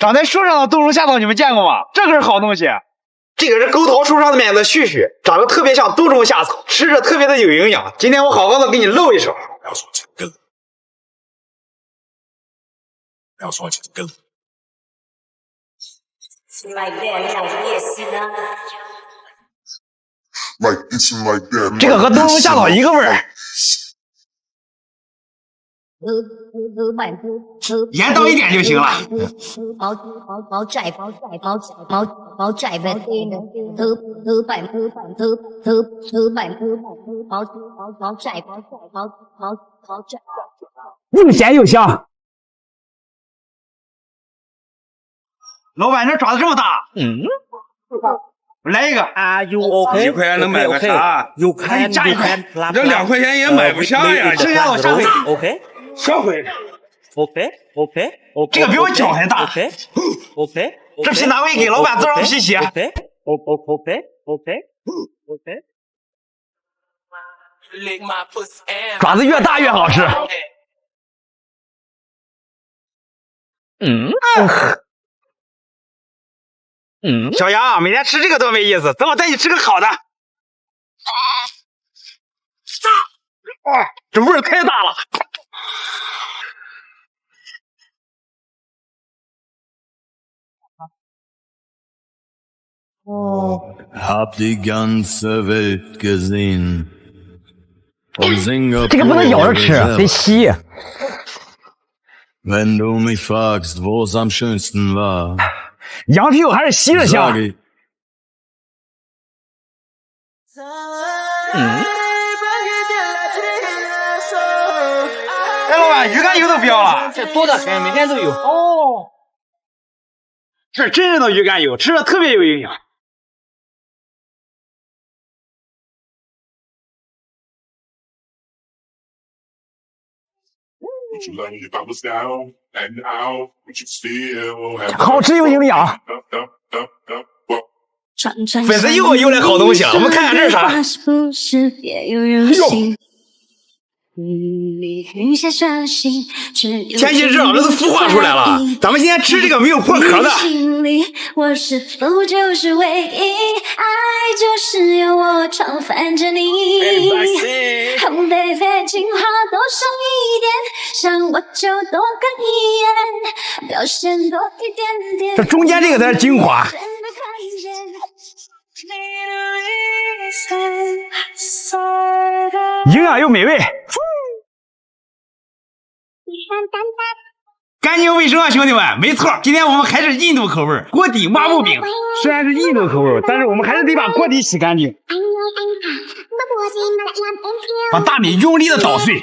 长在树上的冬虫夏草你们见过吗？这可是好东西。这个是沟桃树上的麦子絮絮，长得特别像冬虫夏草，吃着特别的有营养。今天我好好的给你露一手。不要说这个梗，不要说这个梗。这个和冬虫夏草一个味儿。盐倒一点就行了。又咸又香。老板，这爪子这么大。我来一个。1块钱能买个啥？赶紧加一块。这2块钱也买不下呀。剩下的我下回。下回。这个比我脚还大。这皮拿回给老板做上皮鞋。爪子越大越好吃。小杨，每天吃这个多没意思，等我带你吃个好的。这味儿太大了。Hab die ganze Welt gesehen. 这个不能咬着吃，得吸。Wenn du mich fragst, wo es am schönsten war. 羊皮我还是吸着香。哎，老板，鱼肝油都不要了，这多的很，每天都有。哦，这是真正的鱼肝油，吃着特别有营养。好吃又营养。粉丝又给我邮来好东西了，我们看看这是啥。天气热，这都孵化出来了。咱们今天吃这个没有破壳的。我是否就是唯一？爱就是有我常烦着你。Oh baby， 情话多说一点，想我就多看一眼，表现多一点点。这中间这个才是精华。营养又美味。干净卫生啊，兄弟们！没错，今天我们还是印度口味锅底抹布饼。虽然是印度口味，但是我们还是得把锅底洗干净，把大米用力的捣碎。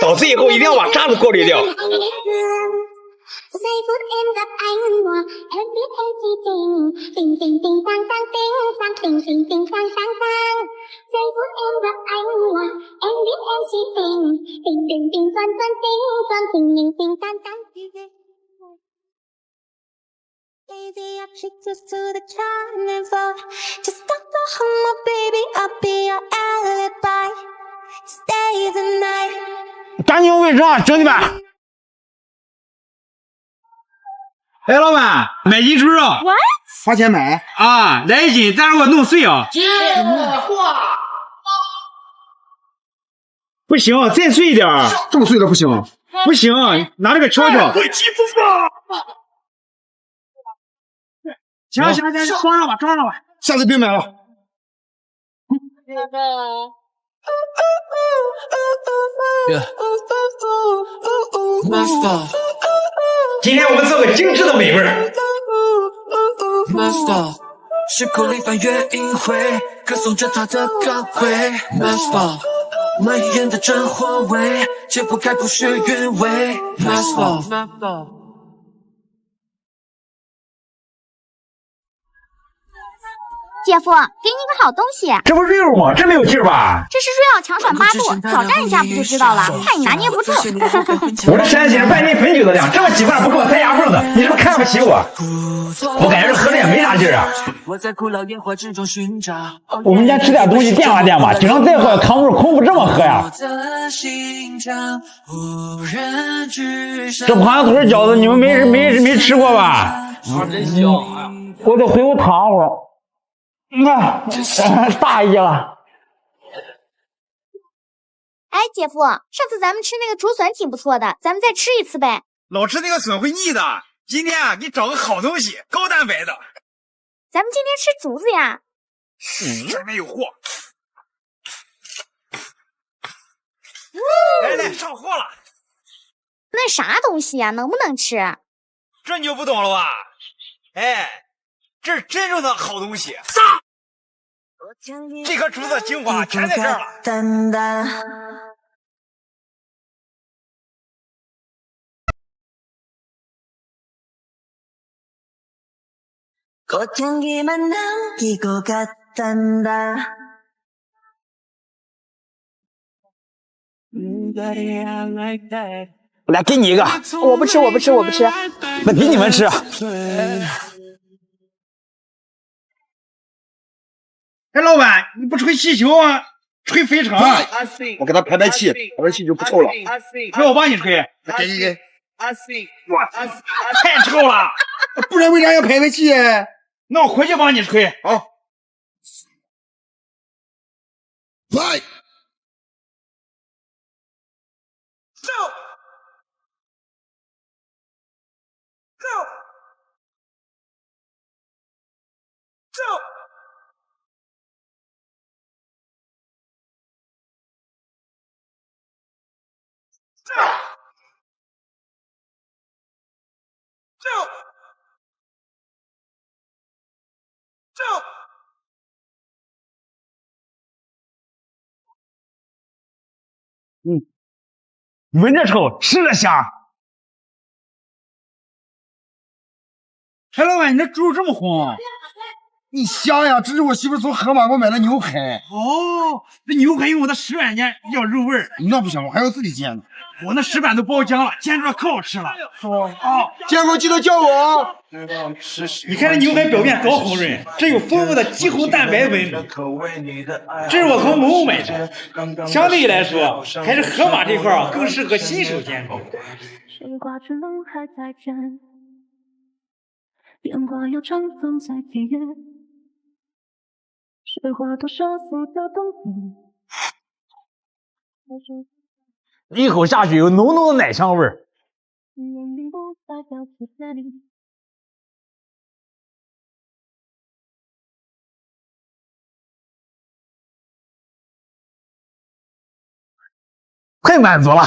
捣碎以后一定要把渣子过滤掉。干净卫生啊，兄弟们！哎，老板，买斤猪肉。What？ 花钱买啊？来1斤，但是我弄碎啊。不行，再碎一点。这么碎的不行。不行，拿这个敲敲。行，装上吧，下次别买了。今天我们做个精致的美味。是口里翻越淫秽，歌颂着他的高贵。蔓延的真火味，解不开不是韵味。姐夫，给你个好东西。这不是肉吗？这没有劲儿吧？这是瑞奥强爽8度，挑战一下不就知道了？看你拿捏不住。我这山西人拜年分酒的量，这么几罐不够塞牙缝子，你是不是看不起我？我感觉这喝着也没啥劲儿啊。我们先吃点东西垫吧垫吧，经常再喝扛不住空腹这么喝呀。这盘腿饺子你们没吃过吧？真香啊！我得回屋躺会儿。大意了。哎，姐夫，上次咱们吃那个竹笋挺不错的，咱们再吃一次呗。老吃那个笋会腻的，今天啊，给你找个好东西，高蛋白的。咱们今天吃竹子呀。这边有货。来，上货了。那啥东西呀？能不能吃？这你就不懂了吧？哎，这是真正的好东西。这颗竹子精华全在这儿了。来，给你一个。我不吃。那给你们吃。哎，老板，你不吹气球啊？吹肥肠。我给他排排气，排排气就不臭了。吹，我帮你吹。给。太臭了。不然为啥要排排气？那我回去帮你吹。好。来。闻着臭，吃着香。陈老板，你这猪肉这么红？你香呀！这是我媳妇从河马给我买的牛排。哦，这牛排用我的石板煎比较入味儿。那不行，我还要自己煎呢。我那石板都包浆了，煎出来可好吃了。是吧？啊，煎过记得叫我。你看这牛排表面多红润，这有丰富的肌红蛋白纹理。这是我从某买的，相对来说，还是河马这块啊更适合新手煎炒。变化要绽放在体验，是花朵收复的冬天。一口下去有浓浓的奶香味儿。太满足了。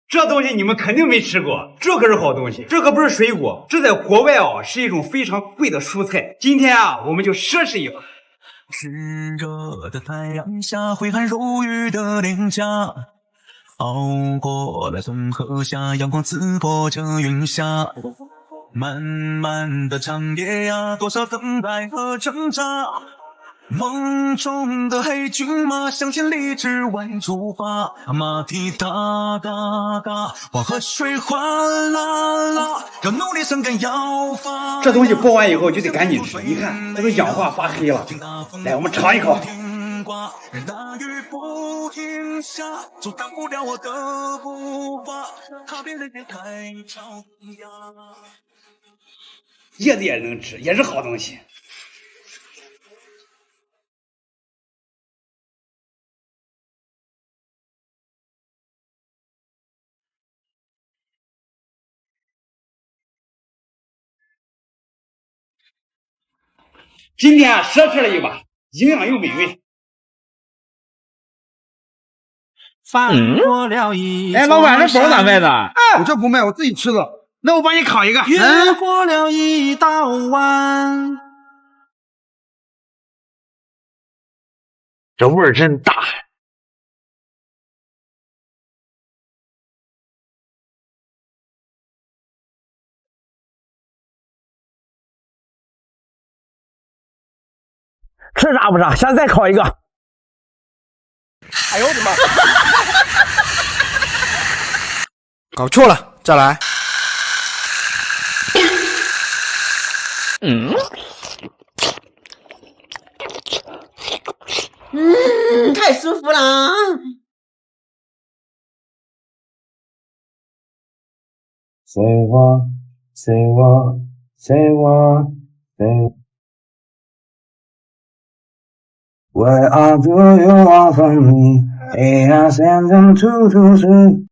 这东西你们肯定没吃过，这可是好东西，这可不是水果，这在国外啊是一种非常贵的蔬菜。今天啊，我们就奢侈一把。炙热的太阳下，挥汗如雨的脸颊，熬过了冬和夏，阳光刺破这云霞。漫漫的长夜呀，多少等待和挣扎。梦中的黑骏马向千里之外出发，马蹄哒哒哒，黄河水哗啦啦，要努力生根要发。这东西剥完以后就得赶紧吃，你看它都氧化发黑了。来，我们尝一口。大雨不停下，阻挡不了我的步伐，踏遍人间海潮呀。叶子也能吃，也是好东西。今天啊，奢侈了一把，营养又美味。哎，老板，这包咋卖的？我这不卖，我自己吃的。那我帮你烤一个。越过了一道弯。这味儿真大。吃啥不啥，下次再考一个。哎呦我的妈！搞错了，再来。太舒服了。随我，随我，随我，随我。Where are you? You are from me. 1, 2, 3, 2, 2, 3.